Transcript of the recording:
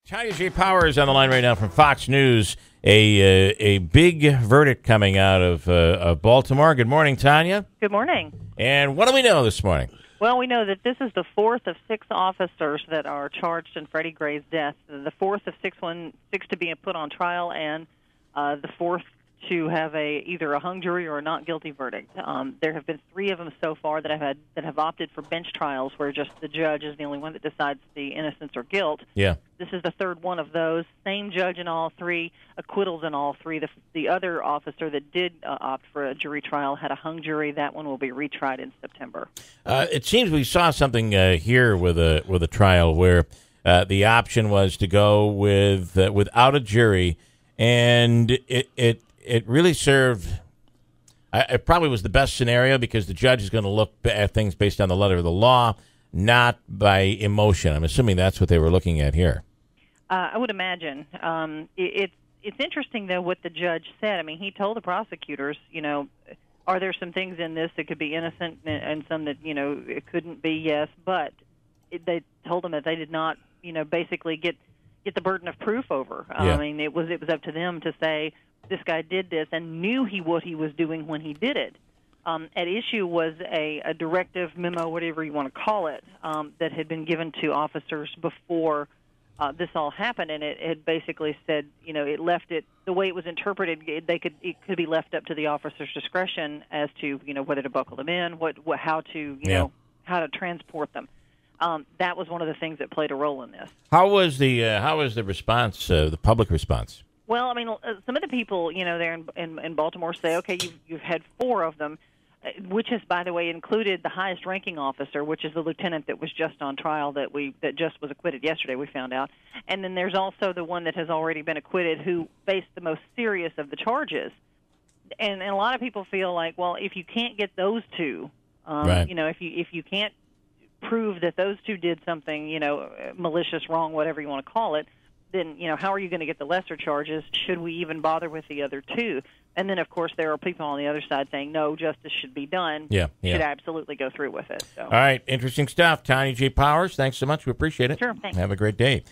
Tonya J. Powers on the line right now from Fox News. A big verdict coming out of Baltimore. Good morning, Tonya. Good morning. And what do we know this morning? Well, we know that this is the fourth of six officers that are charged in Freddie Gray's death. The fourth of six to be put on trial, and the fourth to have either a hung jury or a not guilty verdict. There have been three of them so far that have opted for bench trials, where just the judge is the only one that decides the innocence or guilt. Yeah. This is the third one of those. Same judge in all three, acquittals in all three. The other officer that did opt for a jury trial had a hung jury. That one will be retried in September. It seems we saw something here with a trial where the option was to go without a jury, and it really served. It probably was the best scenario because the judge is going to look at things based on the letter of the law, not by emotion. I'm assuming that's what they were looking at here. I would imagine. It's interesting, though, what the judge said. I mean, he told the prosecutors, are there some things in this that could be innocent and some that, it couldn't be, yes. But they told them that they did not, basically get the burden of proof over. Yeah. I mean, it was up to them to say this guy did this and knew what he was doing when he did it. At issue was a directive memo, whatever you want to call it, that had been given to officers before this all happened, and it had basically said, it left it the way it was interpreted. It could be left up to the officer's discretion as to whether to buckle them in, how to transport them. That was one of the things that played a role in this. How was the response, the public response? Well, I mean, some of the people there in Baltimore say, okay, you've had four of them, which has, by the way, included the highest-ranking officer, which is the lieutenant that was just on trial that just was acquitted yesterday, we found out. And then there's also the one that has already been acquitted who faced the most serious of the charges. And a lot of people feel like, well, if you can't get those two, right. If you can't prove that those two did something, malicious, wrong, whatever you want to call it, then, how are you going to get the lesser charges? Should we even bother with the other two? And then, of course, there are people on the other side saying, no, justice should be done. Yeah. Should absolutely go through with it. So. All right. Interesting stuff. Tonya J. Powers, thanks so much. We appreciate it. Sure. Thanks. Have a great day.